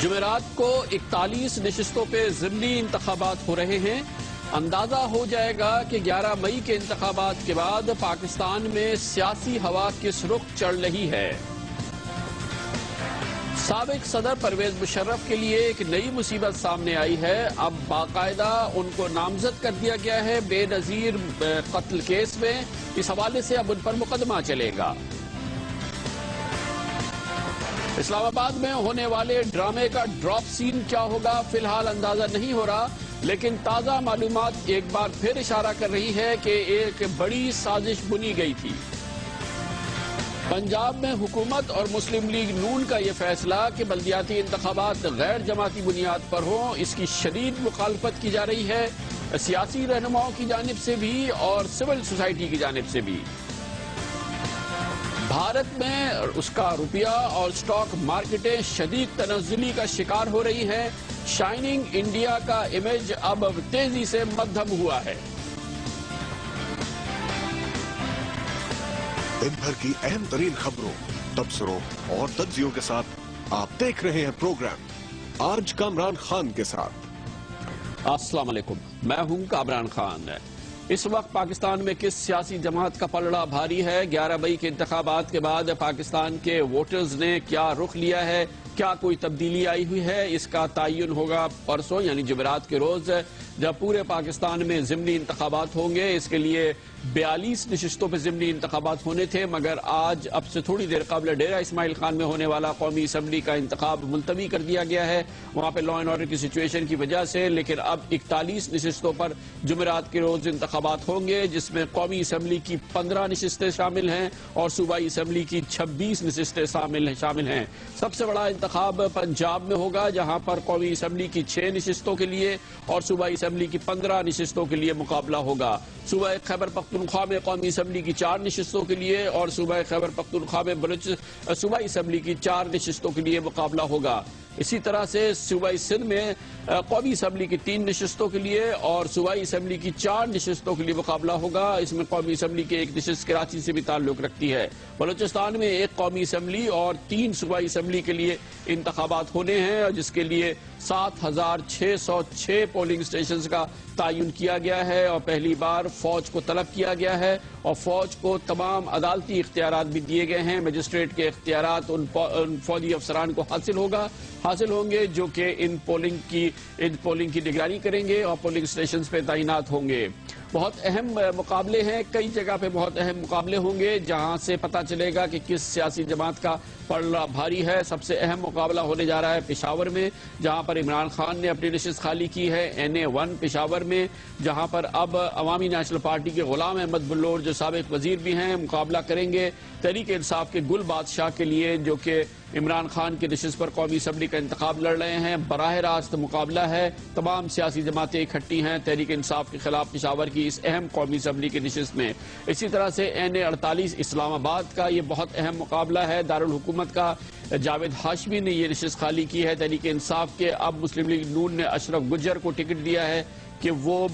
جمعرات کو 41 نشستوں پہ ضمنی انتخابات ہو رہے ہیں۔ اندازہ ہو جائے گا کہ 11 مئی کے انتخابات کے بعد پاکستان میں سیاسی ہوا کس رخ چڑھ رہی ہے۔ سابق صدر پرویز مشرف کے لیے ایک نئی مصیبت سامنے آئی ہے۔ اب باقاعدہ ان کو نامزد کر دیا گیا ہے بے نظیر قتل کیس میں۔ اس حوالے سے اب ان پر مقدمہ چلے گا۔ اسلام آباد میں ہونے والے ڈرامے کا ڈراپ سین کیا ہوگا فی الحال اندازہ نہیں ہو رہا، لیکن تازہ معلومات ایک بار پھر اشارہ کر رہی ہے کہ ایک بڑی سازش بنی گئی تھی۔ پنجاب میں حکومت اور مسلم لیگ نون کا یہ فیصلہ کہ بلدیاتی انتخابات غیر جماعتی بنیاد پر ہوں، اس کی شدید مخالفت کی جا رہی ہے، سیاسی رہنماؤں کی جانب سے بھی اور سول سوسائٹی کی جانب سے بھی۔ بھارت میں اس کا روپیہ اور سٹاک مارکیٹیں شدید تنزلی کا شکار ہو رہی ہیں۔ شائننگ انڈیا کا امیج اب تیزی سے مدھم ہوا ہے۔ دن بھر کی اہم ترین خبروں، تبصروں اور تجزیوں کے ساتھ آپ دیکھ رہے ہیں پروگرام آج کامران خان کے ساتھ۔ السلام علیکم، میں ہوں کامران خان۔ اس وقت پاکستان میں کس سیاسی جماعت کا پلڑا بھاری ہے؟ 11 مئی کے انتخابات کے بعد پاکستان کے ووٹرز نے کیا رخ لیا ہے؟ کیا کوئی تبدیلی آئی ہوئی ہے؟ اس کا تعین ہوگا پرسوں یعنی جمعرات کے روز، جب پورے پاکستان میں ضمنی انتخابات ہوں گے۔ اس کے لیے 42 نشستوں پہ ضمنی انتخابات ہونے تھے، مگر آج اب سے تھوڑی دیر قبل ڈیرہ اسماعیل خان میں ہونے والا قومی اسمبلی کا انتخاب ملتوی کر دیا گیا ہے، وہاں پہ لا اینڈ آرڈر کی سچویشن کی وجہ سے۔ لیکن اب 41 نشستوں پر جمعرات کے روز انتخابات ہوں گے، جس میں قومی اسمبلی کی 15 نشستیں شامل ہیں اور صوبائی اسمبلی کی 26 نشستیں شامل ہیں۔ سب سے بڑا انتخاب پنجاب میں ہوگا، جہاں پر قومی اسمبلی کی 6 نشستوں کے لیے اور صوبائی اسمبلی کی 15 نشستوں کے لیے مقابلہ ہوگا۔ صوبہ خیبر پختونخوا میں قومی اسمبلی کی 4 نشستوں کے لیے اور صوبہ خیبر پختونخوا میں صوبائی اسمبلی کی 4 نشستوں کے لیے مقابلہ ہوگا۔ اسی طرح سے صوبائی سندھ میں قومی اسمبلی کی 3 نشستوں کے لیے اور صوبائی اسمبلی کی 4 نشستوں کے لیے مقابلہ ہوگا۔ اس میں قومی اسمبلی کی ایک نشست کراچی سے بھی تعلق رکھتی ہے۔ بلوچستان میں 1 قومی اسمبلی اور 3 صوبائی اسمبلی کے لیے انتخابات ہونے ہیں، جس کے لیے 7606 پولنگ اسٹیشنز کا تعین کیا گیا ہے اور پہلی بار فوج کو طلب کیا گیا ہے اور فوج کو تمام عدالتی اختیارات بھی دیے گئے ہیں۔ مجسٹریٹ کے اختیارات ان فوجی افسران کو حاصل ہوں گے جو کہ ان پولنگ کی نگرانی کریں گے اور پولنگ اسٹیشنز پہ تعینات ہوں گے۔ بہت اہم مقابلے ہیں، کئی جگہ پہ بہت اہم مقابلے ہوں گے، جہاں سے پتہ چلے گا کہ کس سیاسی جماعت کا پلڑا بھاری ہے۔ سب سے اہم مقابلہ ہونے جا رہا ہے پشاور میں، جہاں پر عمران خان نے اپنی نشست خالی کی ہے NA1 پشاور میں، جہاں پر اب عوامی نیشنل پارٹی کے غلام احمد بلور جو سابق وزیر بھی ہیں مقابلہ کریں گے تحریک انصاف کے گل بادشاہ کے لیے، جو کہ عمران خان کی نشست پر قومی اسمبلی کا انتخاب لڑ رہے ہیں۔ براہ راست مقابلہ ہے، تمام سیاسی جماعتیں اکٹھی ہیں تحریک انصاف کے خلاف پشاور کی اس اہم قومی اسمبلی کی نشست میں۔ اسی طرح سے NA48 اسلام آباد کا یہ بہت اہم مقابلہ ہے۔ دارالحکومت کا جاوید ہاشمی نے یہ نشست خالی کی ہے تحریک انصاف کے۔ اب مسلم لیگ نون نے اشرف گجر کو ٹکٹ دیا ہے کہ وہ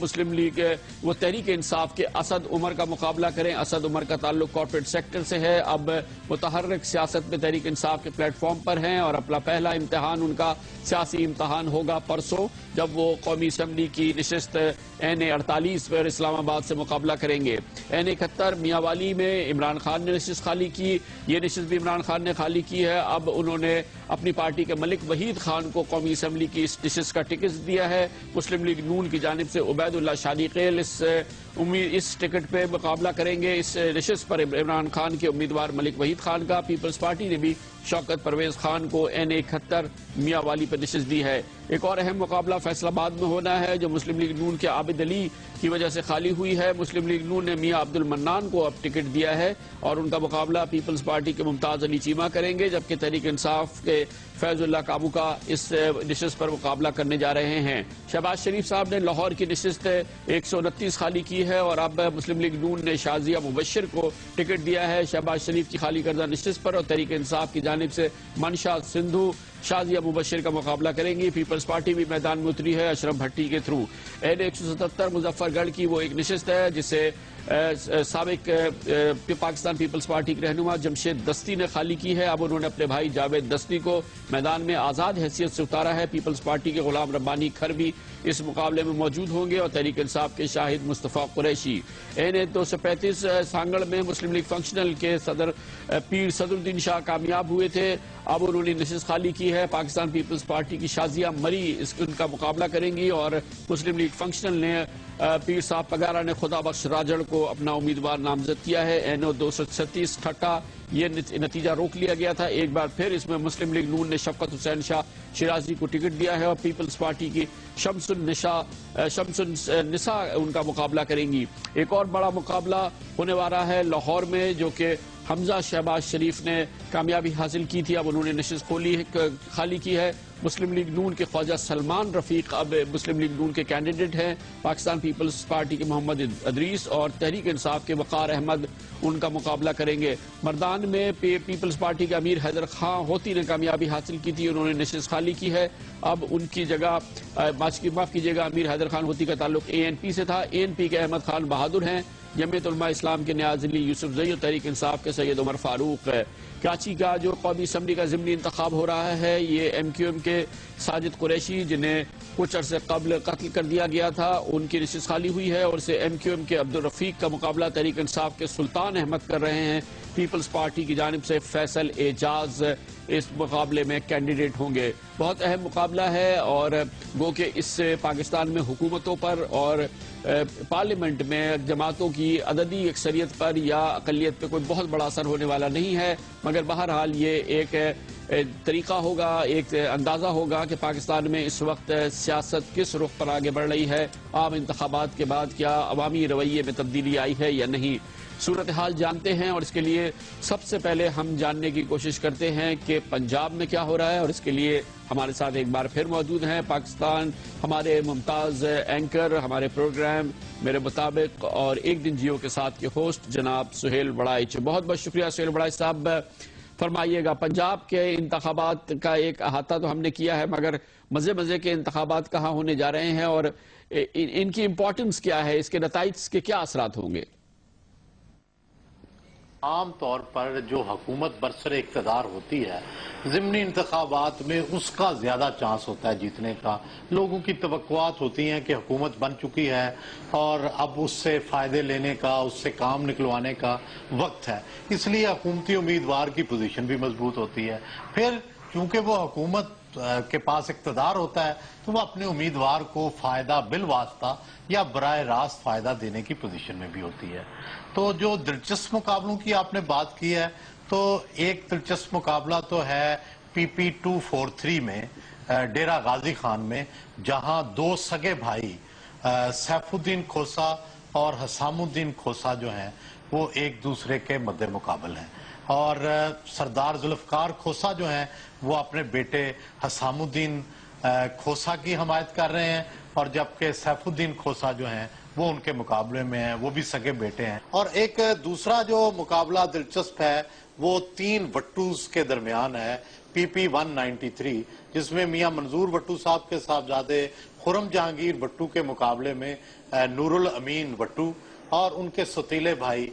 تحریک انصاف کے اسد عمر کا مقابلہ کریں۔ اسد عمر کا تعلق کارپوریٹ سیکٹر سے ہے، اب متحرک سیاست میں تحریک انصاف کے پلیٹ فارم پر ہیں اور اپنا پہلا امتحان ان کا سیاسی امتحان ہوگا پرسوں، جب وہ قومی اسمبلی کی نشست NA48 پر اسلام آباد سے مقابلہ کریں گے۔ NA71 میاں والی میں عمران خان نے نشست خالی کی، یہ نشست بھی عمران خان نے خالی کی ہے۔ اب انہوں نے اپنی پارٹی کے ملک وحید خان کو قومی اسمبلی کی اس نشست کا ٹکٹ دیا ہے۔ مسلم لیگ نون کی جانب سے عبید اللہ شادیقیل اس ٹکٹ پہ مقابلہ کریں گے۔ اس نشست پر عمران خان کے امیدوار ملک وحید خان کا پیپلز پارٹی نے بھی شوکت پرویز خان کو NA71 میاں والی پر نشست دی ہے۔ ایک اور اہم مقابلہ فیصل آباد میں ہونا ہے، جو مسلم لیگ نون کے عابد علی کی وجہ سے خالی ہوئی ہے۔ مسلم لیگ نون نے میاں عبد المنان کو اب ٹکٹ دیا ہے اور ان کا مقابلہ پیپلز پارٹی کے ممتاز علی چیمہ کریں گے، جبکہ تحریک انصاف کے فیض اللہ کابو کا اس نشست پر مقابلہ کرنے جا رہے ہیں۔ شہباز شریف صاحب نے لاہور کی نشست 129 خالی کی ہے اور اب مسلم لیگ نون نے شازیہ مبشر کو ٹکٹ دیا ہے شہباز شریف کی خالی کردہ نشست پر، اور تحریک انصاف کی جانب سے منشا سندھو شازیہ مبشر کا مقابلہ کریں گی۔ پیپلز پارٹی بھی میدان میں اتری ہے اشرف بھٹی کے تھرو۔ NA177 مظفر گڑھ کی وہ ایک نشست ہے جسے سابق پاکستان پیپلز پارٹی کے رہنما جمشید دستی نے خالی کی ہے. اب انہوں نے اپنے بھائی جاوید دستی کو میدان میں آزاد حیثیت سے اتارا ہے. پیپلز پارٹی کے غلام ربانی کھر بھی اس مقابلے میں موجود ہوں گے اور تحریک انصاف کے شاہد مصطفیٰ قریشی. NA-235 سانگڑ میں مسلم لیگ فنکشنل کے صدر پیر صدر الدین شاہ کامیاب ہوئے تھے. اب انہوں نے نشست خالی کی ہے. پاکستان پیپلز پارٹی کی شازیہ مری ان کا مقابلہ کریں گی اور مسلم لیگ فنکشنل نے پیر صاحب پگارا نے خدا بخش راجڑ کو اپنا امیدوار نامزد کیا ہے. NA-236 ٹھٹا یہ نتیجہ روک لیا گیا تھا. ایک بار پھر اس میں مسلم لیگ نون نے شفقت حسین شاہ شیرازی کو ٹکٹ دیا ہے اور پیپلز پارٹی کی شمس النساء ان کا مقابلہ کریں گی. ایک اور بڑا مقابلہ ہونے والا ہے لاہور میں جو کہ حمزہ شہباز شریف نے کامیابی حاصل کی تھی. اب انہوں نے نشست خالی کی ہے. مسلم لیگ نون کے خواجہ سلمان رفیق اب مسلم لیگ نون کے کینڈیڈیٹ ہیں. پاکستان پیپلز پارٹی کے محمد ادریس اور تحریک انصاف کے وقار احمد ان کا مقابلہ کریں گے. مردان میں پیپلز پارٹی کے امیر حیدر خان ہوتی نے کامیابی حاصل کی تھی. انہوں نے نشست خالی کی ہے. اب ان کی جگہ معاف کیجیے گا امیر حیدر خان ہوتی کا تعلق ANP سے تھا. ANP کے احمد خان بہادر ہیں. جمعیت علماء اسلام کے نیاز علی یوسف زئی اور تحریک انصاف کے سید عمر فاروق. کراچی کا جو قومی اسمبلی کا ضمنی انتخاب ہو رہا ہے یہ MQM کے ساجد قریشی جنہیں کچھ عرصے قبل قتل کر دیا گیا تھا ان کی نشست خالی ہوئی ہے اور اسے MQM کے عبدالرفیق کا مقابلہ تحریک انصاف کے سلطان احمد کر رہے ہیں. پیپلز پارٹی کی جانب سے فیصل اعجاز اس مقابلے میں کینڈیڈیٹ ہوں گے. بہت اہم مقابلہ ہے اور گو کہ اس سے پاکستان میں حکومتوں پر اور پارلیمنٹ میں جماعتوں کی عددی اکثریت پر یا اقلیت پہ کوئی بہت بڑا اثر ہونے والا نہیں ہے. مگر بہرحال یہ ایک طریقہ ہوگا ایک اندازہ ہوگا کہ پاکستان میں اس وقت سیاست کس رخ پر آگے بڑھ رہی ہے. عام انتخابات کے بعد کیا عوامی رویے میں تبدیلی آئی ہے یا نہیں. صورتحال جانتے ہیں اور اس کے لیے سب سے پہلے ہم جاننے کی کوشش کرتے ہیں کہ پنجاب میں کیا ہو رہا ہے اور اس کے لیے ہمارے ساتھ ایک بار پھر موجود ہیں پاکستان ہمارے ممتاز اینکر ہمارے پروگرام میرے مطابق اور ایک دن جیو کے ساتھ کے ہوسٹ جناب سہیل بڑائچ. بہت بہت شکریہ سہیل بڑائچ صاحب. فرمائیے گا پنجاب کے انتخابات کا ایک احاطہ تو ہم نے کیا ہے مگر مزے کے انتخابات کہاں ہونے جا رہے ہیں اور ان کی امپورٹنس کیا ہے, اس کے نتائج کے کیا اثرات ہوں گے؟ عام طور پر جو حکومت برسر اقتدار ہوتی ہے ضمنی انتخابات میں اس کا زیادہ چانس ہوتا ہے جیتنے کا. لوگوں کی توقعات ہوتی ہیں کہ حکومت بن چکی ہے اور اب اس سے فائدے لینے کا اس سے کام نکلوانے کا وقت ہے, اس لیے حکومتی امیدوار کی پوزیشن بھی مضبوط ہوتی ہے. پھر چونکہ وہ حکومت کے پاس اقتدار ہوتا ہے تو وہ اپنے امیدوار کو فائدہ بالواسطہ یا براہ راست فائدہ دینے کی پوزیشن میں بھی ہوتی ہے. تو جو دلچسپ مقابلوں کی آپ نے بات کی ہے تو ایک دلچسپ مقابلہ تو ہے PP-243 میں ڈیرہ غازی خان میں, جہاں دو سگے بھائی سیف الدین کھوسا اور حسام الدین کھوسا جو ہیں وہ ایک دوسرے کے مد مقابل ہیں اور سردار ذوالفقار کھوسا جو ہیں وہ اپنے بیٹے حسام الدین کھوسا کی حمایت کر رہے ہیں اور جبکہ سیف الدین کھوسا جو ہیں وہ ان کے مقابلے میں ہیں, وہ بھی سگے بیٹے ہیں. اور ایک دوسرا جو مقابلہ دلچسپ ہے وہ 3 وٹوز کے درمیان ہے PP-193 جس میں میاں منظور وٹو صاحب کے صاحبزادے خرم جہانگیر وٹو کے مقابلے میں نور الامین وٹو اور ان کے ستیلے بھائی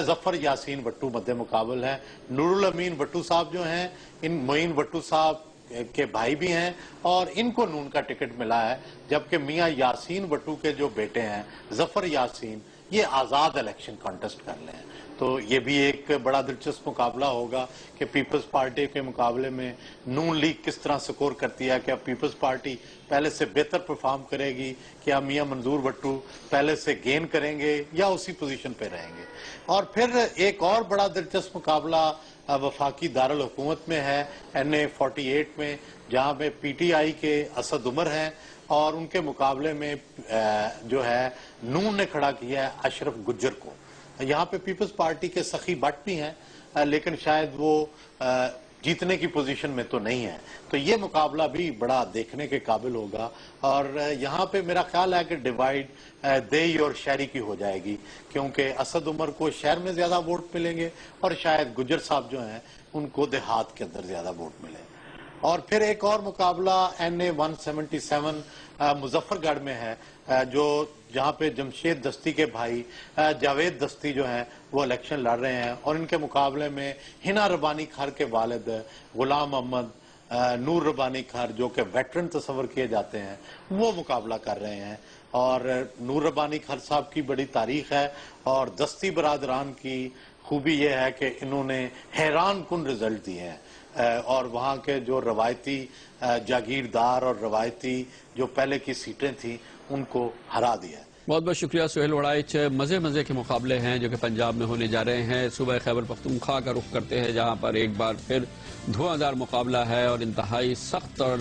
ظفر یاسین وٹو مد مقابل ہیں. نور الامین وٹو صاحب جو ہیں ان معین وٹو صاحب کے بھائی بھی ہیں اور ان کو نون کا ٹکٹ ملا ہے, جبکہ میاں یاسین وٹو کے جو بیٹے ہیں ظفر یاسین یہ آزاد الیکشن کانٹیسٹ کر لیں. تو یہ بھی ایک بڑا دلچسپ مقابلہ ہوگا کہ پیپلز پارٹی کے مقابلے میں نون لیگ کس طرح سکور کرتی ہے. کیا پیپلز پارٹی پہلے سے بہتر پرفارم کرے گی, کیا میاں منظور وٹو پہلے سے گین کریں گے یا اسی پوزیشن پہ رہیں گے. اور پھر ایک اور بڑا دلچسپ مقابلہ وفاقی دارالحکومت میں ہے NA-48 میں, جہاں پہ PTI کے اسد عمر ہیں اور ان کے مقابلے میں جو ہے نون نے کھڑا کیا ہے اشرف گجر کو. یہاں پہ پیپلز پارٹی کے سخی بٹ بھی ہیں لیکن شاید وہ جیتنے کی پوزیشن میں تو نہیں ہے. تو یہ مقابلہ بھی بڑا دیکھنے کے قابل ہوگا اور یہاں پہ میرا خیال ہے کہ ڈیوائیڈ دیہی اور شہری کی ہو جائے گی, کیونکہ اسد عمر کو شہر میں زیادہ ووٹ ملیں گے اور شاید گجر صاحب جو ہیں ان کو دیہات کے اندر زیادہ ووٹ ملیں. اور پھر ایک اور مقابلہ NA 177 مظفر گڑھ میں ہے، جہاں پہ جمشید دستی کے بھائی جاوید دستی جو ہیں وہ الیکشن لڑ رہے ہیں، اور ان کے مقابلے میں ہنا ربانی کھر کے والد غلام محمد نور ربانی کھر، جو کہ ویٹرن تصور کیے جاتے ہیں، وہ مقابلہ کر رہے ہیں۔ اور نور ربانی کھر صاحب کی بڑی تاریخ ہے، اور دستی برادران کی خوبی یہ ہے کہ انہوں نے حیران کن رزلٹ دیے ہیں، اور وہاں کے جو روایتی جاگیردار اور روایتی جو پہلے کی سیٹیں تھیں ان کو ہرا دیا ہے۔ بہت بہت شکریہ سہیل وڑائچ۔ مزے کے مقابلے ہیں جو کہ پنجاب میں ہونے جا رہے ہیں۔ صوبہ خیبر پختونخوا کا رخ کرتے ہیں، جہاں پر ایک بار پھر دھواں مقابلہ ہے اور انتہائی سخت اور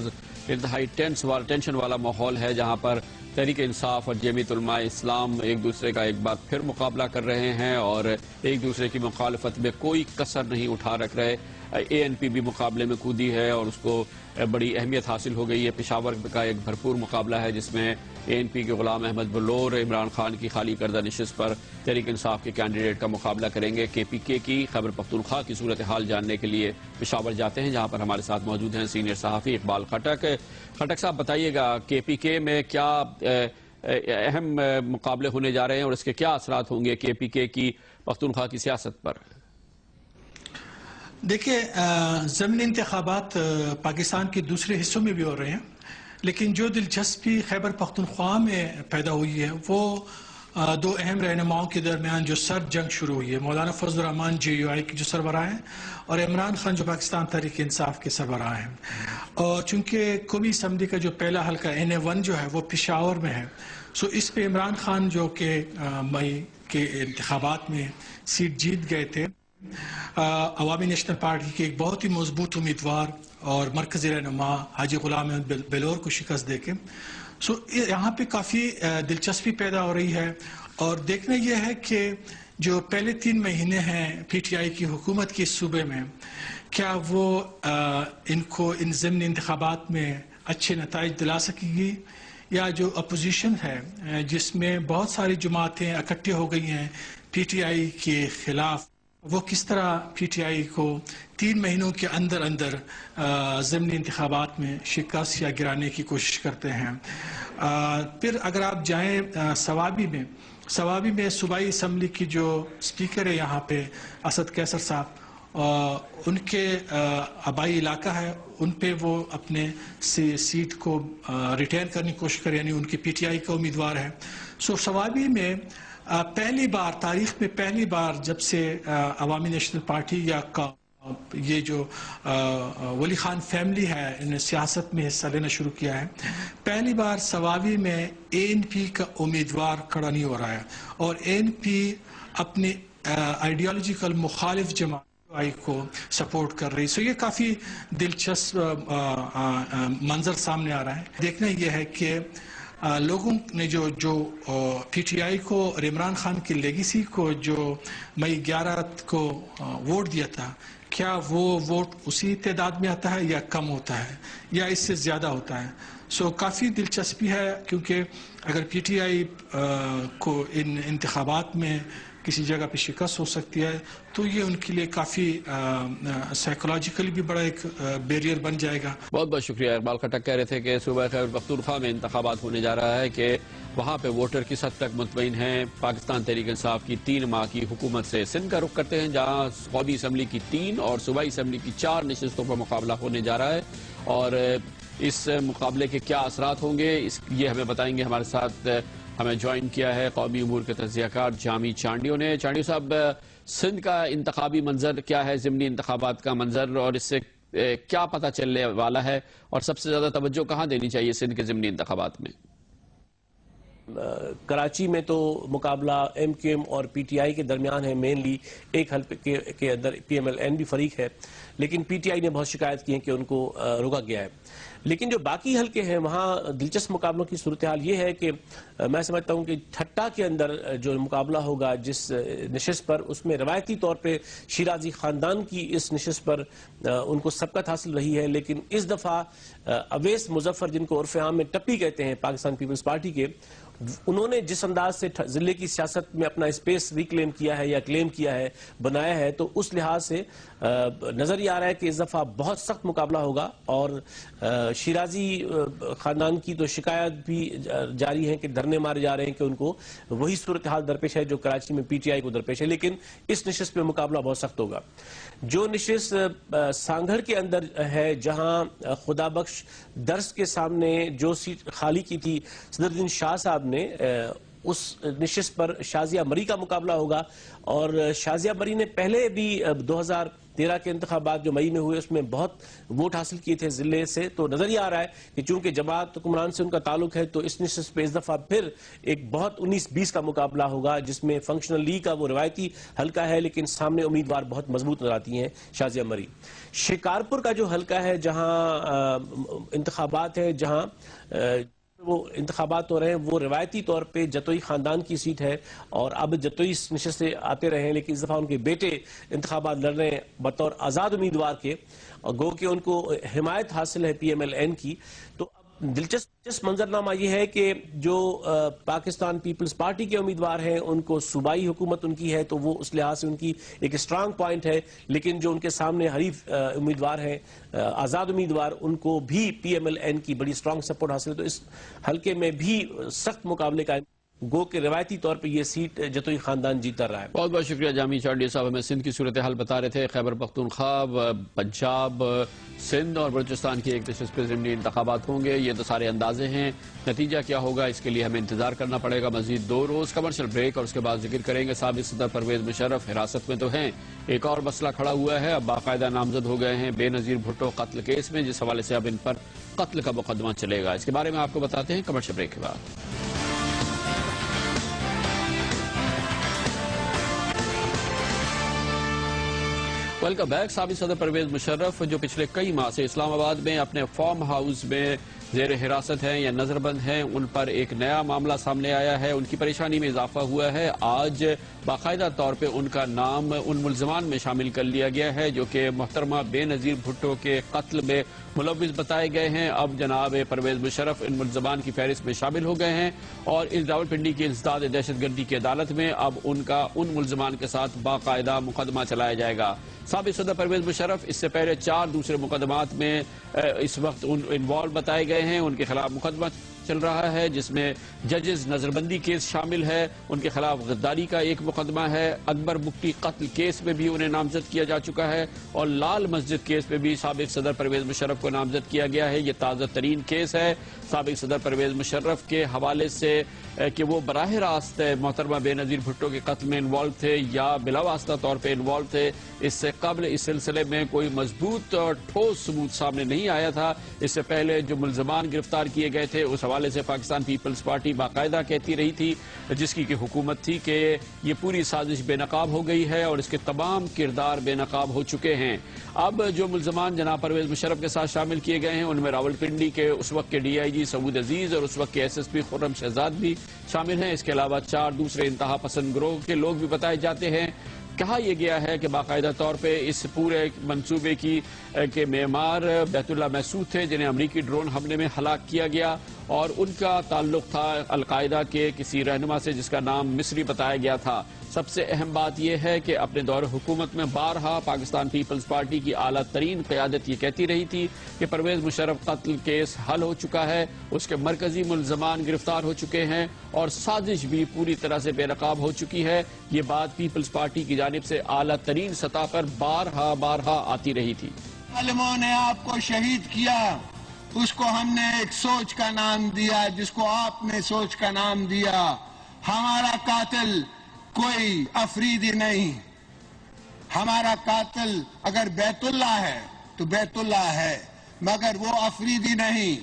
انتہائی ٹینشن والا ماحول ہے، جہاں پر تحریک انصاف اور جمعیت علماء اسلام ایک دوسرے کا ایک بار پھر مقابلہ کر رہے ہیں اور ایک دوسرے کی مخالفت میں کوئی کسر نہیں اٹھا رکھ رہے۔ ANP بھی مقابلے میں کودی ہے اور اس کو بڑی اہمیت حاصل ہو گئی ہے۔ پشاور کا ایک بھرپور مقابلہ ہے جس میں ANP کے غلام احمد بلور عمران خان کی خالی کردہ نشست پر تحریک انصاف کے کینڈیڈیٹ کا مقابلہ کریں گے۔ KPK کی خیبر پختونخوا کی صورتحال جاننے کے لیے پشاور جاتے ہیں، جہاں پر ہمارے ساتھ موجود ہیں سینئر صحافی اقبال خٹک۔ خٹک صاحب بتائیے گا KPK میں کیا اہم مقابلے ہونے جا رہے ہیں اور اس کے کیا اثرات ہوں گے KPK کی پختونخوا کی سیاست پر؟ دیکھیں، ضمنی انتخابات پاکستان کے دوسرے حصوں میں بھی ہو رہے ہیں، لیکن جو دلچسپی خیبر پختونخوا میں پیدا ہوئی ہے وہ دو اہم رہنماؤں کے درمیان جو سرد جنگ شروع ہوئی ہے، مولانا فضل الرحمان JUI کے جو سربراہ ہیں اور عمران خان جو پاکستان تحریک انصاف کے سربراہ ہیں۔ اور چونکہ قومی اسمبلی کا جو پہلا حلقہ NA 1 جو ہے وہ پشاور میں ہے، سو اس پہ عمران خان جو کہ مئی کے انتخابات میں سیٹ جیت گئے تھے، عوامی نیشنل پارٹی کے ایک بہت ہی مضبوط امیدوار اور مرکزی رہنما حاجی غلام احمد بلور کو شکست دے کے، سو یہاں پہ کافی دلچسپی پیدا ہو رہی ہے۔ اور دیکھنا یہ ہے کہ جو پہلے 3 مہینے ہیں PTI کی حکومت کے صوبے میں، کیا وہ ان کو ان ضمنی انتخابات میں اچھے نتائج دلا سکے گی، یا جو اپوزیشن ہے جس میں بہت ساری جماعتیں اکٹھے ہو گئی ہیں PTI کے خلاف، وہ کس طرح PTI کو 3 مہینوں کے اندر ضمنی انتخابات میں شکست یا گرانے کی کوشش کرتے ہیں۔ پھر اگر آپ جائیں سوابی میں صوبائی اسمبلی کی جو اسپیکر ہے یہاں پہ اسد قیصر صاحب، ان کے آبائی علاقہ ہے، ان پہ وہ اپنے سیٹ کو ریٹین کرنے کی کوشش کریں، یعنی ان کی PTI کا امیدوار ہے۔ سو سوابی میں تاریخ میں پہلی بار جب سے عوامی نیشنل پارٹی یا یہ جو ولی خان فیملی ہے انہیں سیاست میں حصہ لینا شروع کیا ہے، پہلی بار سوابی میں ANP کا امیدوار کھڑا نہیں ہو رہا ہے، اور ANP اپنی آئیڈیالوجیکل مخالف جماعت کو سپورٹ کر رہی۔ سو یہ کافی دلچسپ منظر سامنے آ رہا ہے۔ دیکھنا یہ ہے کہ لوگوں نے جو PTI کو اور عمران خان کی لیگیسی کو جو مئی 11 کو ووٹ دیا تھا، کیا وہ ووٹ اسی تعداد میں آتا ہے یا کم ہوتا ہے یا اس سے زیادہ ہوتا ہے۔ سو کافی دلچسپی ہے، کیونکہ اگر PTI کو ان انتخابات میں کسی جگہ پہ شکست ہو سکتی ہے تو یہ ان کے لیے کافی سائیکولوجیکلی بھی بڑا ایک بیریئر بن جائے گا۔ بہت بہت شکریہ۔ اقبال خٹک کہہ رہے تھے کہ صوبہ خیبر پختونخوا میں انتخابات ہونے جا رہا ہے کہ وہاں پہ ووٹر کس حد تک مطمئن ہیں پاکستان تحریک انصاف کی 3 ماہ کی حکومت سے۔ سندھ کا رخ کرتے ہیں، جہاں قومی اسمبلی کی 3 اور صوبائی اسمبلی کی 4 نشستوں پر مقابلہ ہونے جا رہا ہے، اور اس مقابلے کے کیا اثرات ہوں گے یہ ہمیں بتائیں گے۔ ہمارے ساتھ ہمیں جوائن کیا ہے قومی امور کے تجزیہ کار جامی چانڈیو نے۔ چانڈیو صاحب، سندھ کا انتخابی منظر کیا ہے، ضمنی انتخابات کا منظر، اور اس سے کیا پتہ چلنے والا ہے، اور سب سے زیادہ توجہ کہاں دینی چاہیے سندھ کے ضمنی انتخابات میں؟ کراچی میں تو مقابلہ MQM اور PTI کے درمیان ہے، مینلی ایک حلقے کے اندر PMLN بھی فریق ہے، لیکن PTI نے بہت شکایت کی ہے کہ ان کو روکا گیا ہے۔ لیکن جو باقی حلقے ہیں وہاں دلچسپ مقابلوں کی صورتحال یہ ہے کہ میں سمجھتا ہوں کہ ٹھٹا کے اندر جو مقابلہ ہوگا جس نشست پر، اس میں روایتی طور پہ شیرازی خاندان کی اس نشست پر ان کو سبقت حاصل رہی ہے، لیکن اس دفعہ اویس مظفر، جن کو عرف عام میں ٹپی کہتے ہیں پاکستان پیپلز پارٹی کے، انہوں نے جس انداز سے ضلع کی سیاست میں اپنا اسپیس ریکلیم کیا ہے یا کلیم کیا ہے، بنایا ہے، تو اس لحاظ سے نظر یہ آ رہا ہے کہ اس دفعہ بہت سخت مقابلہ ہوگا، اور شیرازی خاندان کی تو شکایت بھی جاری ہے کہ دھرنے مارے جا رہے ہیں کہ ان کو وہی صورتحال درپیش ہے جو کراچی میں پی ٹی آئی کو درپیش ہے، لیکن اس نشست میں مقابلہ بہت سخت ہوگا۔ جو نشست سانگھڑ کے اندر ہے، جہاں خدا بخش درس کے سامنے جو سیٹ خالی کی تھی صدر الدین شاہ صاحب نے، اس نشست پر شازیہ مری کا مقابلہ ہوگا، اور شازیہ مری نے پہلے بھی 2013 کے انتخابات جو مئی میں ہوئے اس میں بہت ووٹ حاصل کیے تھے ضلع سے، تو نظر یہ آ رہا ہے کہ چونکہ جماعت حکمران سے ان کا تعلق ہے تو اس نشست پہ اس دفعہ پھر ایک بہت 19-20 کا مقابلہ ہوگا، جس میں فنکشنل لیگ کا وہ روایتی حلقہ ہے، لیکن سامنے امیدوار بہت مضبوط نظر آتی ہیں شازیہ مری۔ شکارپور کا جو حلقہ ہے جہاں انتخابات ہے، جہاں وہ انتخابات ہو رہے ہیں، وہ روایتی طور پہ جتوئی خاندان کی سیٹ ہے، اور اب جتوئی نشست سے آتے رہے ہیں، لیکن اس دفعہ ان کے بیٹے انتخابات لڑ رہے ہیں بطور آزاد امیدوار کے، اور گو کہ ان کو حمایت حاصل ہے پی ایم ایل این کی۔ تو اب دلچسپ منظرنامہ یہ ہے کہ جو پاکستان پیپلز پارٹی کے امیدوار ہیں ان کو صوبائی حکومت ان کی ہے، تو وہ اس لحاظ سے ان کی ایک اسٹرانگ پوائنٹ ہے، لیکن جو ان کے سامنے حریف امیدوار ہیں آزاد امیدوار، ان کو بھی پی ایم ایل این کی بڑی اسٹرانگ سپورٹ حاصل ہے، تو اس حلقے میں بھی سخت مقابلے کا گو کہ روایتی طور پہ یہ سیٹ جتوئی خاندان جیتا رہا ہے۔ بہت بہت شکریہ جامی چاڈی صاحب، ہمیں سندھ کی صورتحال بتا رہے تھے۔ خیبر پختونخوا، پنجاب، سندھ اور بلوچستان کی ایک نشست پہ ضمنی انتخابات ہوں گے، یہ تو سارے اندازے ہیں، نتیجہ کیا ہوگا اس کے لیے ہمیں انتظار کرنا پڑے گا مزید 2 روز۔ کمرشل بریک اور اس کے بعد ذکر کریں گے۔ سابق صدر پرویز مشرف حراست میں تو ہیں، ایک اور مسئلہ کھڑا ہوا ہے، اب باقاعدہ نامزد ہو گئے ہیں بے نظیر بھٹو قتل کیس میں، جس حوالے سے اب ان پر قتل کا مقدمہ چلے گا، اس کے بارے میں آپ کو بتاتے ہیں کمرشل بریک کے بعد۔ Welcome back. سابق صدر پرویز مشرف جو پچھلے کئی ماہ سے اسلام آباد میں اپنے فارم ہاؤس میں زیر حراست ہیں یا نظر بند ہیں، ان پر ایک نیا معاملہ سامنے آیا ہے، ان کی پریشانی میں اضافہ ہوا ہے۔ آج باقاعدہ طور پہ ان کا نام ان ملزمان میں شامل کر لیا گیا ہے جو کہ محترمہ بے نظیر بھٹو کے قتل میں ملوث بتائے گئے ہیں۔ اب جناب پرویز مشرف ان ملزمان کی فہرست میں شامل ہو گئے ہیں، اور اس راولپنڈی کی انسداد دہشت گردی کی عدالت میں اب ان کا ان ملزمان کے ساتھ باقاعدہ مقدمہ چلایا جائے گا۔ سابق صدر پرویز مشرف اس سے پہلے 4 دوسرے مقدمات میں اس وقت انوالو بتائے گئے ہیں، ان کے خلاف مقدمہ چل رہا ہے، جس میں ججز نظربندی کیس شامل ہے، ان کے خلاف غداری کا ایک مقدمہ ہے، اکبر بگٹی قتل کیس میں بھی انہیں نامزد کیا جا چکا ہے، اور لال مسجد کیس میں بھی سابق صدر پرویز مشرف کو نامزد کیا گیا ہے۔ یہ تازہ ترین کیس ہے سابق صدر پرویز مشرف کے حوالے سے کہ وہ براہ راست محترمہ بے نظیر بھٹو کے قتل میں انوالو تھے یا بلا واسطہ طور پہ انوالو تھے۔ اس سے قبل اس سلسلے میں کوئی مضبوط اور ٹھوس ثبوت سامنے نہیں آیا تھا۔ اس سے پہلے جو ملزمان گرفتار کیے گئے تھے اس حوالے سے پاکستان پیپلز پارٹی باقاعدہ کہتی رہی تھی، جس کی حکومت تھی، کہ یہ پوری سازش بے نقاب ہو گئی ہے اور اس کے تمام کردار بے نقاب ہو چکے ہیں۔ اب جو ملزمان جناب پرویز مشرف کے ساتھ شامل کیے گئے ہیں ان میں راولپنڈی کے اس وقت کے ڈی آئی جی سعود عزیز اور اس وقت کے ایس ایس پی خرم شہزاد بھی شامل ہیں۔ اس کے علاوہ 4 دوسرے انتہا پسند گروہ کے لوگ بھی بتائے جاتے ہیں۔ کہا یہ گیا ہے کہ باقاعدہ طور پہ اس پورے منصوبے کی کے معمار بیت اللہ محسود تھے، جنہیں امریکی ڈرون حملے میں ہلاک کیا گیا، اور ان کا تعلق تھا القاعدہ کے کسی رہنما سے جس کا نام مصری بتایا گیا تھا۔ سب سے اہم بات یہ ہے کہ اپنے دور حکومت میں بارہا پاکستان پیپلز پارٹی کی اعلیٰ ترین قیادت یہ کہتی رہی تھی کہ پرویز مشرف قتل کیس حل ہو چکا ہے، اس کے مرکزی ملزمان گرفتار ہو چکے ہیں اور سازش بھی پوری طرح سے بے نقاب ہو چکی ہے۔ یہ بات پیپلز پارٹی کی جانب سے اعلیٰ ترین سطح پر بارہا آتی رہی تھی۔ ظالموں نے آپ کو شہید کیا، اس کو ہم نے ایک سوچ کا نام دیا، جس کو آپ نے سوچ کا نام دیا۔ ہمارا قاتل کوئی افریدی نہیں، ہمارا قاتل اگر بیت اللہ ہے تو بیت اللہ ہے، مگر وہ افریدی نہیں،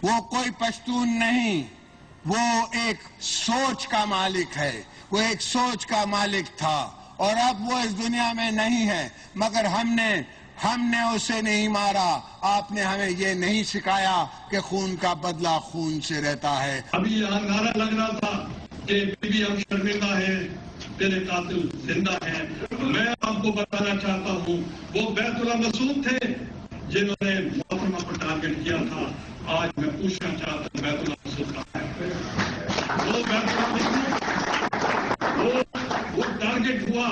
وہ کوئی پشتون نہیں، وہ ایک سوچ کا مالک ہے، وہ ایک سوچ کا مالک تھا، اور اب وہ اس دنیا میں نہیں ہے، مگر ہم نے اسے نہیں مارا۔ آپ نے ہمیں یہ نہیں سکھایا کہ خون کا بدلہ خون سے رہتا ہے۔ ابھی یہاں نعرہ لگ رہا تھا کہ بی بی ہم شرمندہ ہیں، تیرے قاتل زندہ ہیں۔ میں آپ کو بتانا چاہتا ہوں وہ بیت اللہ محسود تھے جنہوں نے محترمہ پر ٹارگٹ کیا تھا۔ آج میں پوچھنا چاہتا ہوں بیت اللہ محسود کہاں ہے؟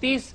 30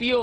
PO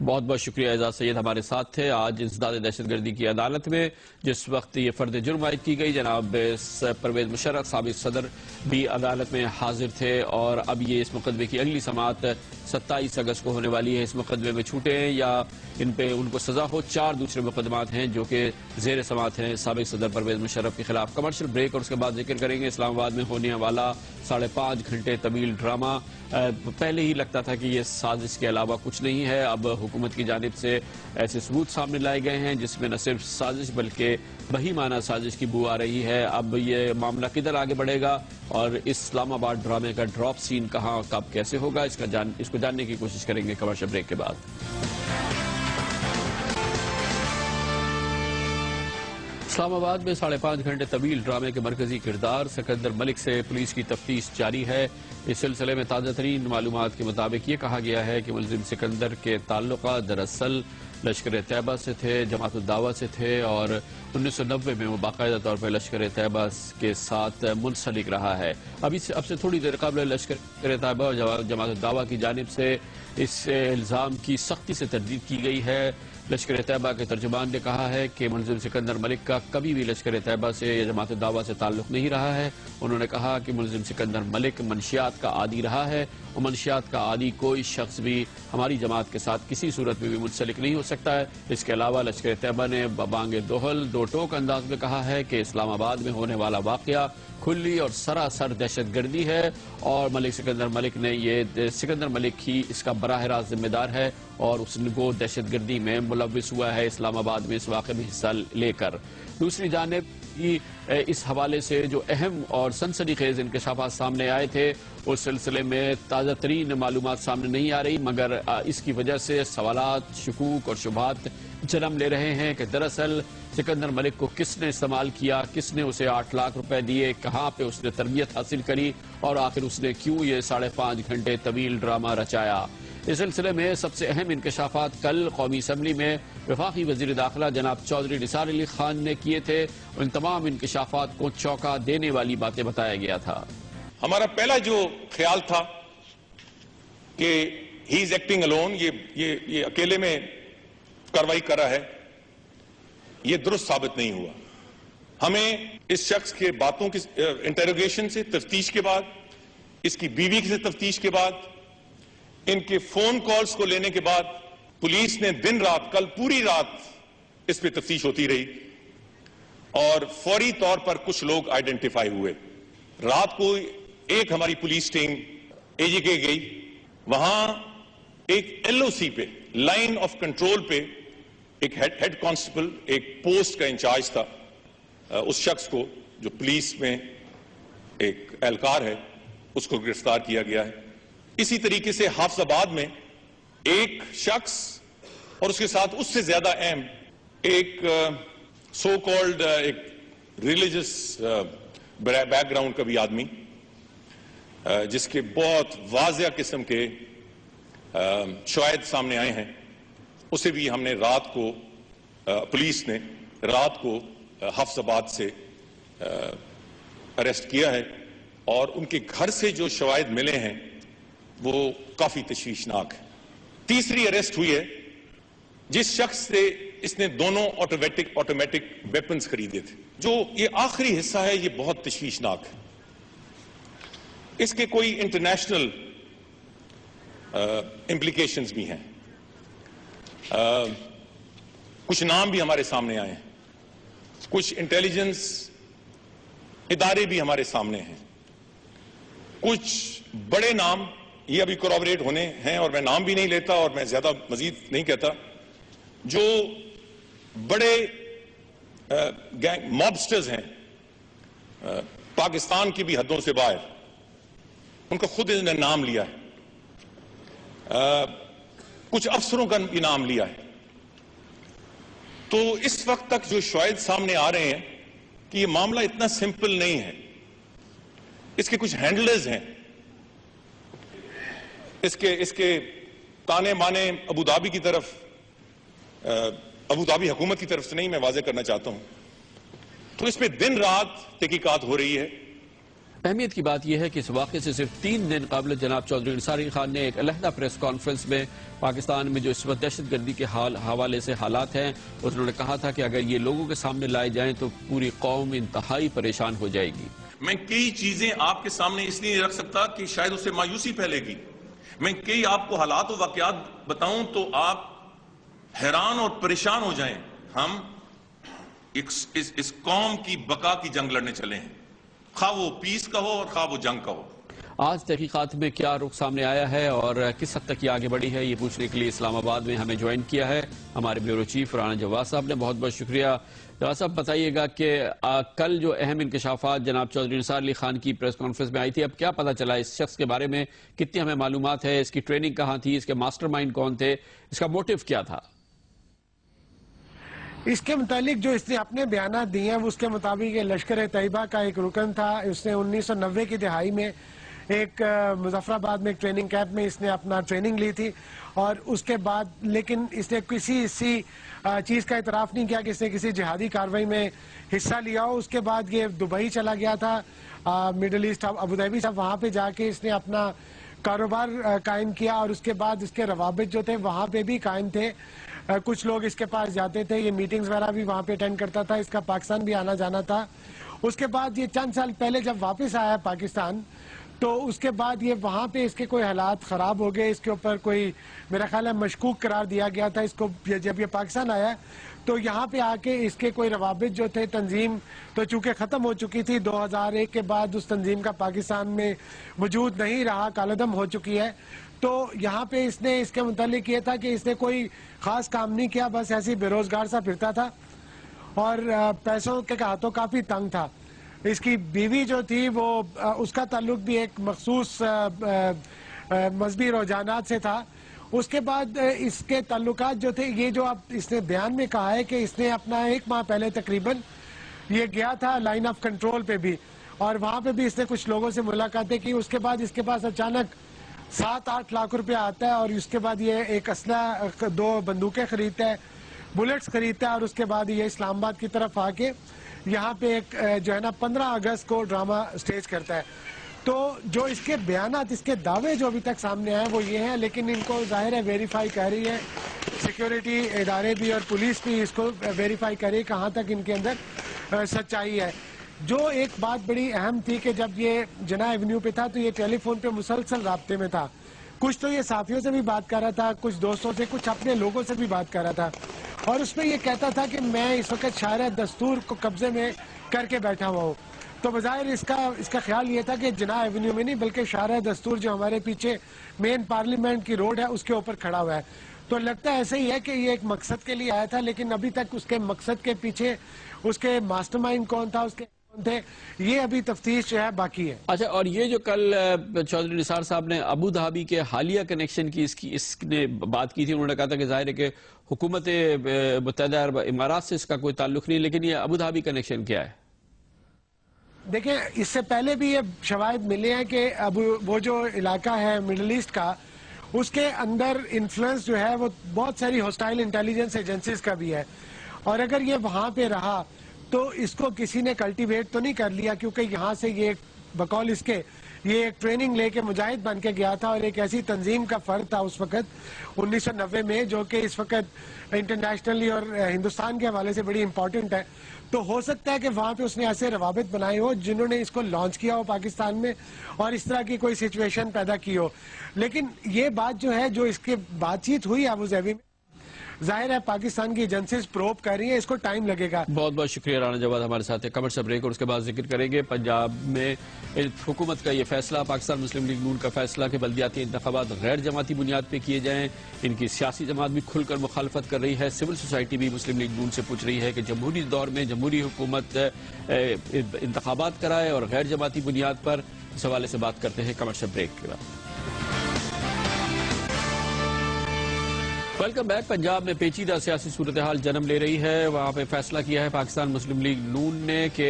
بہت بہت شکریہ اعزاز سید ہمارے ساتھ تھے. آج انسداد دہشت گردی کی عدالت میں جس وقت یہ فرد جرم عائد کی گئی، جناب پرویز مشرف سابق صدر بھی عدالت میں حاضر تھے، اور اب یہ اس مقدمے کی اگلی سماعت 27 اگست کو ہونے والی ہے. اس مقدمے میں چھوٹے ہیں یا ان کو سزا ہو. 4 دوسرے مقدمات ہیں جو کہ زیر سماعت ہیں سابق صدر پرویز مشرف کے خلاف. کمرشل بریک اور اس کے بعد ذکر کریں گے اسلام آباد میں ہونے والا 5.5 گھنٹے طویل ڈرامہ. پہلے ہی لگتا تھا کہ یہ سازش کے علاوہ کچھ نہیں ہے. اب حکومت کی جانب سے ایسے ثبوت سامنے لائے گئے ہیں جس میں نہ صرف سازش بلکہ بہیمانہ سازش کی بو آ رہی ہے. اب یہ معاملہ کدھر آگے بڑھے گا اور اسلام آباد ڈرامے کا ڈراپ سین کہاں کب کیسے ہوگا، اس کو جاننے کی کوشش کریں گے کمرشل بریک کے بعد. اسلام آباد میں 5.5 گھنٹے طویل ڈرامے کے مرکزی کردار سکندر ملک سے پولیس کی تفتیش جاری ہے. اس سلسلے میں تازہ ترین معلومات کے مطابق یہ کہا گیا ہے کہ ملزم سکندر کے تعلقات دراصل لشکر طیبہ سے تھے، جماعت الدعوہ سے تھے، اور 1990 میں وہ باقاعدہ طور پر لشکر طیبہ کے ساتھ منسلک رہا ہے. اب سے تھوڑی دیر قبل لشکر طیبہ اور جماعت الدعوہ کی جانب سے اس الزام کی سختی سے تردید کی گئی ہے. لشکر طیبہ کے ترجمان نے کہا ہے کہ ملزم سکندر ملک کا کبھی بھی لشکر طیبہ سے یا جماعت الدعوہ سے تعلق نہیں رہا ہے. انہوں نے کہا کہ ملزم سکندر ملک منشیات کا عادی رہا ہے، اور منشیات کا عادی کوئی شخص بھی ہماری جماعت کے ساتھ کسی صورت میں بھی منسلک نہیں ہو سکتا ہے. اس کے علاوہ لشکر طیبہ نے ببانگ دوہل دو ٹوک انداز میں کہا ہے کہ اسلام آباد میں ہونے والا واقعہ کھلی اور سراسر دہشت گردی ہے، اور سکندر ملک ہی اس کا براہ راست ذمہ دار ہے اور اس کو دہشت گردی میں ملوث ہوا ہے اسلام آباد میں اس واقعے میں حصہ لے کر. دوسری جانب اس حوالے سے جو اہم اور سنسنی خیز انکشافات سامنے آئے تھے اس سلسلے میں تازہ ترین معلومات سامنے نہیں آ رہی، مگر اس کی وجہ سے سوالات، شکوک اور شبہات جنم لے رہے ہیں کہ دراصل سکندر ملک کو کس نے استعمال کیا، کس نے اسے 8 لاکھ روپے دیے، کہاں پہ اس نے تربیت حاصل کری، اور آخر اس نے کیوں یہ 5.5 گھنٹے طویل ڈرامہ رچایا. اس سلسلے میں سب سے اہم انکشافات کل قومی اسمبلی میں وفاقی وزیر داخلہ جناب چودھری نثار علی خان نے کیے تھے. ان تمام انکشافات کو چونکا دینے والی باتیں بتایا گیا تھا. ہمارا پہلا جو خیال تھا کہ ہی از ایکٹنگ الون، یہ اکیلے میں کارروائی کر رہا ہے، یہ درست ثابت نہیں ہوا. ہمیں اس شخص کے باتوں کی انٹروگیشن سے، تفتیش کے بعد، اس کی بیوی سے تفتیش کے بعد، ان کے فون کالز کو لینے کے بعد پولیس نے دن رات، کل پوری رات اس پہ تفتیش ہوتی رہی، اور فوری طور پر کچھ لوگ آئیڈینٹیفائی ہوئے. رات کو ایک ہماری پولیس ٹیم اے جی کے گئی، وہاں ایک ایل او سی پہ، لائن آف کنٹرول پہ، ایک ہیڈ کانسٹیبل، ایک پوسٹ کا انچارج تھا، اس شخص کو جو پولیس میں ایک اہلکار ہے اس کو گرفتار کیا گیا ہے. اسی طریقے سے حافظ آباد میں ایک شخص اور اس کے ساتھ اس سے زیادہ اہم ایک سو کالڈ ایک ریلیجس بیک گراؤنڈ کا بھی آدمی، جس کے بہت واضح قسم کے شواہد سامنے آئے ہیں، اسے بھی ہم نے رات کو، پولیس نے رات کو حافظ آباد سے اریسٹ کیا ہے، اور ان کے گھر سے جو شواہد ملے ہیں وہ کافی تشویشناک ہے. تیسری اریسٹ ہوئی ہے جس شخص سے اس نے دونوں آٹومیٹک ویپنز خریدے تھے. جو یہ آخری حصہ ہے یہ بہت تشویشناک ہے. اس کے کوئی انٹرنیشنل امپلیکیشنز بھی ہیں. کچھ نام بھی ہمارے سامنے آئے ہیں، کچھ انٹیلیجنس ادارے بھی ہمارے سامنے ہیں، کچھ بڑے نام یہ ابھی کوروبریٹ ہونے ہیں، اور میں نام بھی نہیں لیتا اور میں زیادہ مزید نہیں کہتا، جو بڑے مابسٹرز ہیں پاکستان کی بھی حدوں سے باہر، ان کا خود انہوں نے نام لیا ہے، کچھ افسروں کا بھی نام لیا ہے. تو اس وقت تک جو شواہد سامنے آ رہے ہیں کہ یہ معاملہ اتنا سمپل نہیں ہے. اس کے کچھ ہینڈلرز ہیں، اس کے تانے مانے ابو دھابی کی طرف، ابو دھابی حکومت کی طرف سے نہیں، میں واضح کرنا چاہتا ہوں. تو اس پہ دن رات تحقیقات ہو رہی ہے، اہمیت کی بات یہ ہے کہ اس واقعے سے صرف 3 دن قبل جناب چودھری انصار علی خان نے ایک علیحدہ پریس کانفرنس میں پاکستان میں جو اس وقت دہشت گردی کے حوالے سے حالات ہیں انہوں نے کہا تھا کہ اگر یہ لوگوں کے سامنے لائے جائیں تو پوری قوم انتہائی پریشان ہو جائے گی. میں کئی چیزیں آپ کے سامنے اس لیے نہیں رکھ سکتا کہ شاید اس سے مایوسی پھیلے گی. میں کئی آپ کو حالات و واقعات بتاؤں تو آپ حیران اور پریشان ہو جائیں. ہم اس قوم کی بقا کی جنگ لڑنے چلے ہیں، خواہ وہ پیس کا ہو اور خواہ وہ جنگ کا ہو. آج تحقیقات میں کیا رخ سامنے آیا ہے اور کس حد تک یہ آگے بڑھی ہے، یہ پوچھنے کے لیے اسلام آباد میں ہمیں جوائن کیا ہے ہمارے بیورو چیف رانا جواد صاحب نے. بہت بہت شکریہ. جواد صاحب بتائیے گا کہ کل جو اہم انکشافات جناب چودھری انصار علی خان کی پریس کانفرنس میں آئی تھی، اب کیا پتہ چلا اس شخص کے بارے میں؟ کتنی ہمیں معلومات ہے؟ اس کی ٹریننگ کہاں تھی؟ اس کے ماسٹر مائنڈ کون تھے؟ اس کا موٹیو کیا تھا؟ اس کے متعلق جو اس نے اپنے بیانات دیے ہیں وہ اس کے مطابق یہ لشکر طیبہ کا ایک رکن تھا. اس نے 1990 کی دہائی میں ایک مظفر آباد میں ایک ٹریننگ کیمپ میں اس نے اپنا ٹریننگ لی تھی اور اس کے بعد لیکن اس نے کسی اسی چیز کا اعتراف نہیں کیا کہ اس نے کسی جہادی کارروائی میں حصہ لیا ہو. اس کے بعد یہ دبئی چلا گیا تھا، مڈل ایسٹ ابوظہبی صاحب، وہاں پہ جا کے اس نے اپنا کاروبار قائم کیا اور اس کے بعد اس کے روابط جو تھے وہاں پہ بھی قائم تھے. کچھ لوگ اس کے پاس جاتے تھے، یہ میٹنگز وغیرہ بھی وہاں پہ اٹینڈ کرتا تھا، اس کا پاکستان بھی آنا جانا تھا. اس کے بعد یہ چند سال پہلے جب واپس آیا پاکستان تو اس کے بعد یہ وہاں پہ اس کے کوئی حالات خراب ہو گئے، اس کے اوپر کوئی میرا خیال ہے مشکوک قرار دیا گیا تھا اس کو. جب یہ پاکستان آیا تو یہاں پہ آ کے اس کے کوئی روابط جو تھے، تنظیم تو چونکہ ختم ہو چکی تھی 2001 کے بعد، اس تنظیم کا پاکستان میں وجود نہیں رہا، کالعدم ہو چکی ہے. تو یہاں پہ اس نے اس کے متعلق یہ تھا کہ اس نے کوئی خاص کام نہیں کیا، بس ایسی بے روزگار سا پھرتا تھا اور پیسوں کے ہاتھوں کافی تنگ تھا. اس کی بیوی جو تھی وہ اس کا تعلق بھی ایک مخصوص مذہبی رجحانات سے تھا. اس کے بعد اس کے تعلقات جو تھے، یہ جو اب اس نے بیان میں کہا ہے کہ اس نے اپنا 1 ماہ پہلے تقریباً یہ گیا تھا لائن آف کنٹرول پہ بھی اور وہاں پہ بھی اس نے کچھ لوگوں سے ملاقاتیں کی. اس کے بعد اس کے پاس اچانک 7-8 لاکھ روپے آتا ہے اور اس کے بعد یہ ایک اسلحہ 2 بندوقیں خریدتا ہے، بلٹس خریدتا ہے اور اس کے بعد یہ اسلام آباد کی طرف آ کے یہاں پہ ایک جو ہے نا 15 اگست کو ڈرامہ سٹیج کرتا ہے. تو جو اس کے بیانات، اس کے دعوے جو ابھی تک سامنے آئے وہ یہ ہیں، لیکن ان کو ظاہر ہے ویریفائی کر رہی ہے سیکیورٹی ادارے بھی اور پولیس بھی اس کو ویریفائی کر رہی ہے کہاں تک ان کے اندر سچائی ہے. جو ایک بات بڑی اہم تھی کہ جب یہ جناح ایونیو پہ تھا تو یہ ٹیلی فون پہ مسلسل رابطے میں تھا. کچھ تو یہ صحافیوں سے بھی بات کر رہا تھا، کچھ دوستوں سے، کچھ اپنے لوگوں سے بھی بات کر رہا تھا اور اس میں یہ کہتا تھا کہ میں اس وقت شاعر دستور کو قبضے میں کر کے بیٹھا ہوا ہوں. تو بظاہر اس کا خیال یہ تھا کہ جناح ایونیو میں نہیں بلکہ شاعر دستور جو ہمارے پیچھے مین پارلیمنٹ کی روڈ ہے اس کے اوپر کھڑا ہوا ہے. تو لگتا ہے ایسے ہی ہے کہ یہ ایک مقصد کے لیے آیا تھا، لیکن ابھی تک اس کے مقصد کے پیچھے اس کے ماسٹر مائنڈ کون تھا، اس کے تھے، یہ ابھی تفتیش جو ہے باقی ہے. اچھا، اور یہ جو کل چودھری نثار صاحب نے ابو دھابی کے حالیہ کنیکشن کی اس نے بات کی تھی، انہوں نے کہا تھا کہ ظاہر ہے کہ حکومت متحدہ عرب امارات سے اس کا کوئی تعلق نہیں، لیکن یہ ابو دھابی کنیکشن کیا ہے؟ دیکھیں، اس سے پہلے بھی یہ شواہد ملے ہیں کہ وہ جو علاقہ ہے مڈل ایسٹ کا، اس کے اندر انفلوئنس جو ہے وہ بہت ساری ہوسٹائل انٹیلیجنس ایجنسیز کا بھی ہے اور اگر یہ وہاں پہ رہا تو اس کو کسی نے کلٹیویٹ تو نہیں کر لیا، کیونکہ یہاں سے یہ بقول اس کے یہ ایک ٹریننگ لے کے مجاہد بن کے گیا تھا اور ایک ایسی تنظیم کا فرد تھا اس وقت 1990 میں جو کہ اس وقت انٹرنیشنلی اور ہندوستان کے حوالے سے بڑی امپورٹنٹ ہے. تو ہو سکتا ہے کہ وہاں پہ اس نے ایسے روابط بنائے ہو جنہوں نے اس کو لانچ کیا ہو پاکستان میں اور اس طرح کی کوئی سچویشن پیدا کی ہو. لیکن یہ بات جو ہے، جو اس کی بات چیت ہوئی ابوظہبی میں، ظاہر ہے پاکستان کی ایجنسیز پروب کر رہی ہیں، اس کو ٹائم لگے گا. بہت بہت شکریہ رانا جواد ہمارے ساتھ ہے. کمر سے بریک اور اس کے بعد ذکر کریں گے پنجاب میں حکومت کا یہ فیصلہ، پاکستان مسلم لیگ نون کا فیصلہ کہ بلدیاتی انتخابات غیر جماعتی بنیاد پہ کیے جائیں. ان کی سیاسی جماعت بھی کھل کر مخالفت کر رہی ہے. سول سوسائٹی بھی مسلم لیگ نون سے پوچھ رہی ہے کہ جمہوری دور میں جمہوری حکومت انتخابات کرائے اور غیر جماعتی بنیاد پر. اس حوالے سے بات کرتے ہیں کمر سے بریک کے بعد. Welcome back. پنجاب میں پیچیدہ سیاسی صورتحال جنم لے رہی ہے. وہاں پہ فیصلہ کیا ہے پاکستان مسلم لیگ نون نے کہ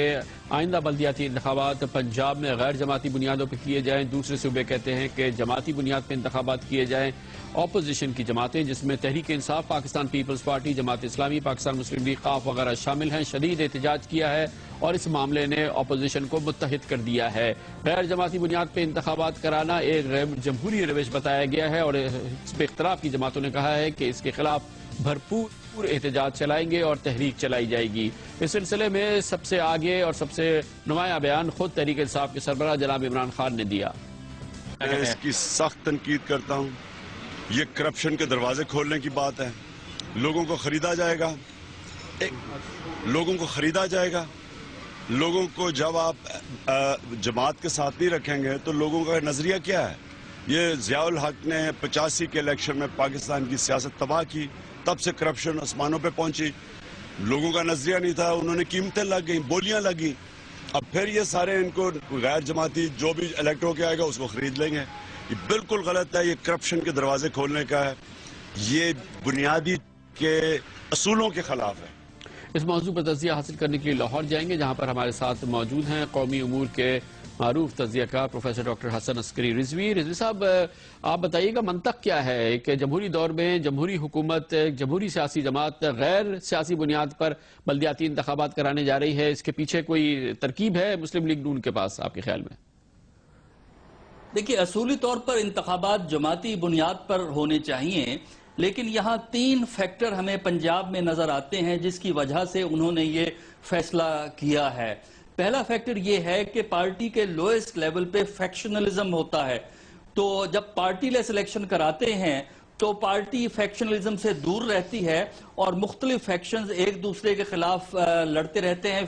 آئندہ بلدیاتی انتخابات پنجاب میں غیر جماعتی بنیادوں پر کیے جائیں. دوسرے صوبے کہتے ہیں کہ جماعتی بنیاد پر انتخابات کیے جائیں. اپوزیشن کی جماعتیں جس میں تحریک انصاف، پاکستان پیپلز پارٹی، جماعت اسلامی، پاکستان مسلم لیگ قاف وغیرہ شامل ہیں، شدید احتجاج کیا ہے اور اس معاملے نے اپوزیشن کو متحد کر دیا ہے. غیر جماعتی بنیاد پہ انتخابات کرانا ایک غیر جمہوری روش بتایا گیا ہے اور اس پہ اختلاف کی جماعتوں نے کہا ہے کہ اس کے خلاف بھرپور احتجاج چلائیں گے اور تحریک چلائی جائے گی. اس سلسلے میں سب سے آگے اور سب سے نمایاں بیان خود تحریک انصاف کے سربراہ جناب عمران خان نے دیا. میں اس کی سخت تنقید کرتا ہوں. یہ کرپشن کے دروازے کھولنے کی بات ہے. لوگوں کو خریدا جائے گا، لوگوں کو جب آپ جماعت کے ساتھ نہیں رکھیں گے تو لوگوں کا نظریہ کیا ہے؟ یہ ضیاء الحق نے 85 کے الیکشن میں پاکستان کی سیاست تباہ کی، تب سے کرپشن آسمانوں پہ پہنچی. لوگوں کا نظریہ نہیں تھا، انہوں نے قیمتیں لگ گئیں، بولیاں لگیں. اب پھر یہ سارے ان کو غیر جماعتی جو بھی الیکٹ ہو کے آئے گا اس کو خرید لیں گے. یہ بالکل غلط ہے. یہ کرپشن کے دروازے کھولنے کا ہے. یہ بنیادی کے اصولوں کے خلاف ہے. اس موضوع پر تجزیہ حاصل کرنے کے لیے لاہور جائیں گے جہاں پر ہمارے ساتھ موجود ہیں قومی امور کے معروف تجزیہ کار پروفیسر ڈاکٹر حسن عسکری رضوی. رضوی صاحب، آپ بتائیے گا منطق کیا ہے کہ جمہوری دور میں جمہوری حکومت، جمہوری سیاسی جماعت غیر سیاسی بنیاد پر بلدیاتی انتخابات کرانے جا رہی ہے؟ اس کے پیچھے کوئی ترکیب ہے مسلم لیگ نون کے پاس آپ کے خیال میں؟ دیکھیے، اصولی طور پر انتخابات جماعتی بنیاد پر ہونے چاہیے، لیکن یہاں 3 فیکٹر ہمیں پنجاب میں نظر آتے ہیں جس کی وجہ سے انہوں نے یہ فیصلہ کیا ہے. پہلا فیکٹر یہ ہے کہ پارٹی کے لوئسٹ لیول پہ فیکشنلزم ہوتا ہے. تو جب پارٹی لیس الیکشن کراتے ہیں تو پارٹی فیکشنلزم سے دور رہتی ہے اور مختلف فیکشنز ایک دوسرے کے خلاف لڑتے رہتے ہیں.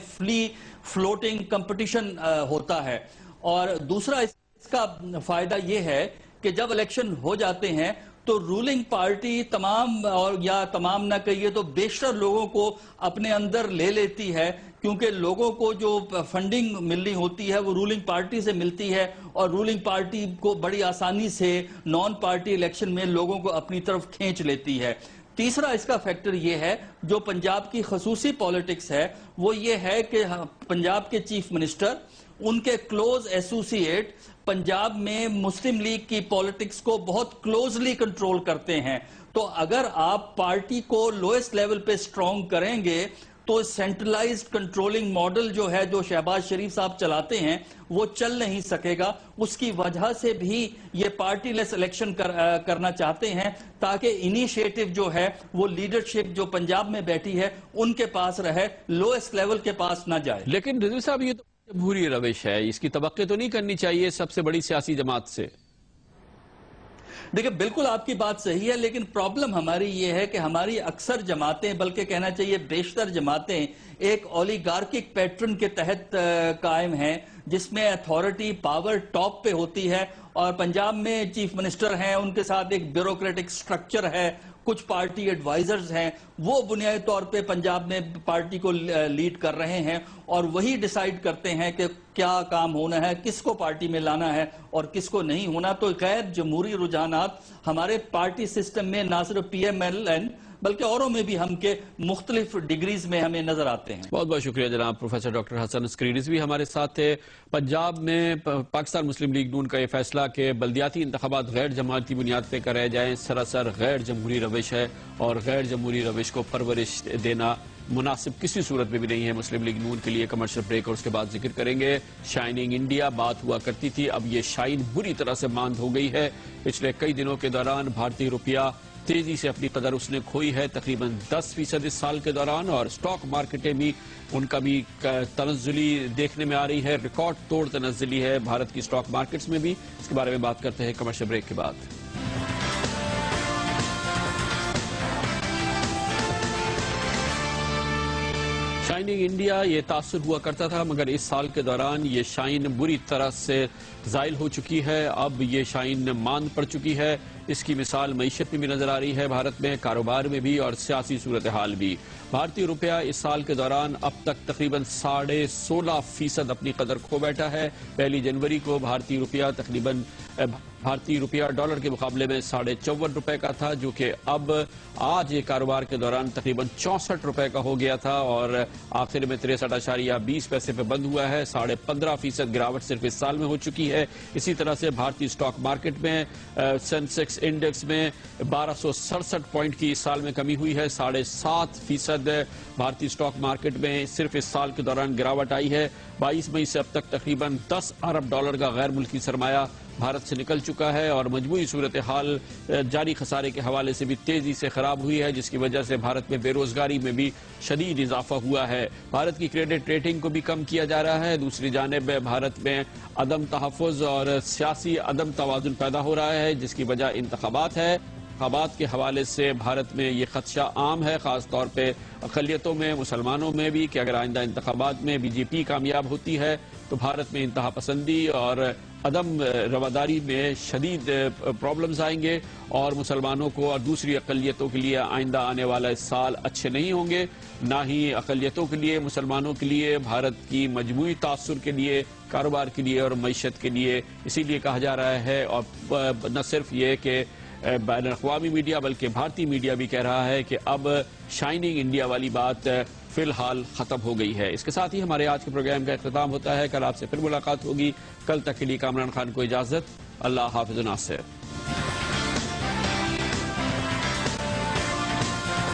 فلوٹنگ کمپٹیشن ہوتا ہے. اور دوسرا اس کا فائدہ یہ ہے کہ جب الیکشن ہو جاتے ہیں تو رولنگ پارٹی تمام نہ کہیے تو بیشتر لوگوں کو اپنے اندر لے لیتی ہے، کیونکہ لوگوں کو جو فنڈنگ ملنی ہوتی ہے وہ رولنگ پارٹی سے ملتی ہے اور رولنگ پارٹی کو بڑی آسانی سے نان پارٹی الیکشن میں لوگوں کو اپنی طرف کھینچ لیتی ہے. تیسرا اس کا فیکٹر یہ ہے جو پنجاب کی خصوصی پالیٹکس ہے، وہ یہ ہے کہ پنجاب کے چیف منسٹر، ان کے کلوز ایسوسیٹ پنجاب میں مسلم لیگ کی پالیٹکس کو بہت کلوزلی کنٹرول کرتے ہیں. تو اگر آپ پارٹی کو لوئسٹ لیول پہ سٹرونگ کریں گے تو سینٹرلائزڈ کنٹرولنگ ماڈل جو ہے جو شہباز شریف صاحب چلاتے ہیں وہ چل نہیں سکے گا. اس کی وجہ سے بھی یہ پارٹی لیس الیکشن کرنا چاہتے ہیں تاکہ انیشیٹو جو ہے وہ لیڈرشپ جو پنجاب میں بیٹھی ہے ان کے پاس رہے، لوئسٹ لیول کے پاس نہ جائے. لیکن رضوی صاحب، یہ تو جمہوری روش ہے، اس کی توقع تو نہیں کرنی چاہیے سب سے بڑی سیاسی جماعت سے؟ دیکھیں، بالکل آپ کی بات صحیح ہے، لیکن پرابلم ہماری یہ ہے کہ ہماری اکثر جماعتیں، بلکہ کہنا چاہیے بیشتر جماعتیں، ایک اولیگارکک پیٹرن کے تحت قائم ہیں جس میں اتھارٹی پاور ٹاپ پہ ہوتی ہے اور پنجاب میں چیف منسٹر ہیں، ان کے ساتھ ایک بیوروکریٹک سٹرکچر ہے، کچھ پارٹی ایڈوائزرز ہیں، وہ بنیادی طور پہ پنجاب میں پارٹی کو لیڈ کر رہے ہیں اور وہی ڈیسائیڈ کرتے ہیں کہ کیا کام ہونا ہے، کس کو پارٹی میں لانا ہے اور کس کو نہیں ہونا. تو غیر جمہوری رجحانات ہمارے پارٹی سسٹم میں نہ صرف پی ایم ایل این بلکہ اوروں میں بھی ہم کے مختلف ڈگریز میں ہمیں نظر آتے ہیں. بہت بہت شکریہ جناب پروفیسر ڈاکٹر حسن عسکری رضوی ہمارے ساتھ تھے. پنجاب میں پاکستان مسلم لیگ نون کا یہ فیصلہ کہ بلدیاتی انتخابات غیر جماعتی بنیاد پہ کرائے جائیں سراسر غیر جمہوری روش ہے اور غیر جمہوری روش کو پرورش دینا مناسب کسی صورت میں بھی نہیں ہے مسلم لیگ نون کے لیے. کمرشل بریک اور اس کے بعد ذکر کریں گے. شائننگ انڈیا بات ہوا کرتی تھی، اب یہ شائن بری طرح سے ماند ہو گئی ہے. پچھلے کئی دنوں کے دوران بھارتی روپیہ تیزی سے اپنی قدر اس نے کھوئی ہے، تقریباً 10% اس سال کے دوران، اور سٹاک مارکیٹیں بھی ان کا بھی تنزلی دیکھنے میں آ رہی ہے. ریکارڈ توڑ تنزلی ہے بھارت کی سٹاک مارکیٹس میں بھی. اس کے بارے میں بات کرتے ہیں کمرشل بریک کے بعد. شائننگ انڈیا یہ تاثر ہوا کرتا تھا، مگر اس سال کے دوران یہ شائن بری طرح سے زائل ہو چکی ہے. اب یہ شائن ماند پڑ چکی ہے. اس کی مثال معیشت میں بھی نظر آ رہی ہے، بھارت میں کاروبار میں بھی اور سیاسی صورتحال بھی۔ بھارتی روپیہ اس سال کے دوران اب تک تقریباً 16.5% اپنی قدر کھو بیٹھا ہے۔ 1 جنوری کو بھارتی روپیہ ڈالر کے مقابلے میں 54.5 روپے کا تھا، جو کہ اب آج ایک کاروبار کے دوران تقریباً 64 روپے کا ہو گیا تھا اور آخر میں 63.20 پیسے پہ بند ہوا ہے۔ 15.5% گراوٹ صرف اس سال میں ہو چکی ہے۔ اسی طرح سے بھارتی سٹاک مارکیٹ میں سینسیکس انڈیکس میں 1267 پوائنٹ کی اس سال میں کمی ہوئی ہے۔ 7.5% بھارتی سٹاک مارکیٹ میں صرف اس سال کے دوران گراوٹ آئی ہے۔ 22 مئی سے اب تک تقریباً $10 ارب کا غیر ملکی سرمایہ بھارت سے نکل چکا ہے اور مجموعی صورتحال جاری خسارے کے حوالے سے بھی تیزی سے خراب ہوئی ہے، جس کی وجہ سے بھارت میں بے روزگاری میں بھی شدید اضافہ ہوا ہے۔ بھارت کی کریڈٹ ریٹنگ کو بھی کم کیا جا رہا ہے۔ دوسری جانب بھارت میں عدم تحفظ اور سیاسی عدم توازن پیدا ہو رہا ہے، جس کی وجہ انتخابات ہے۔ انتخابات کے حوالے سے بھارت میں یہ خدشہ عام ہے، خاص طور پہ اقلیتوں میں، مسلمانوں میں بھی، کہ اگر آئندہ انتخابات میں بی جے پی کامیاب ہوتی ہے تو بھارت میں انتہا پسندی اور عدم رواداری میں شدید پرابلمز آئیں گے اور مسلمانوں کو اور دوسری اقلیتوں کے لیے آئندہ آنے والا اس سال اچھے نہیں ہوں گے، نہ ہی اقلیتوں کے لیے، مسلمانوں کے لیے، بھارت کی مجموعی تاثر کے لیے، کاروبار کے لیے اور معیشت کے لیے۔ اسی لیے کہا جا رہا ہے، اور نہ صرف یہ کہ بین الاقوامی میڈیا بلکہ بھارتی میڈیا بھی کہہ رہا ہے کہ اب شائننگ انڈیا والی بات فی الحال ختم ہو گئی ہے۔ اس کے ساتھ ہی ہمارے آج کے پروگرام کا اختتام ہوتا ہے۔ کل آپ سے پھر ملاقات ہوگی۔ کل تک کے لیے کامران خان کو اجازت۔ اللہ حافظ و ناصر۔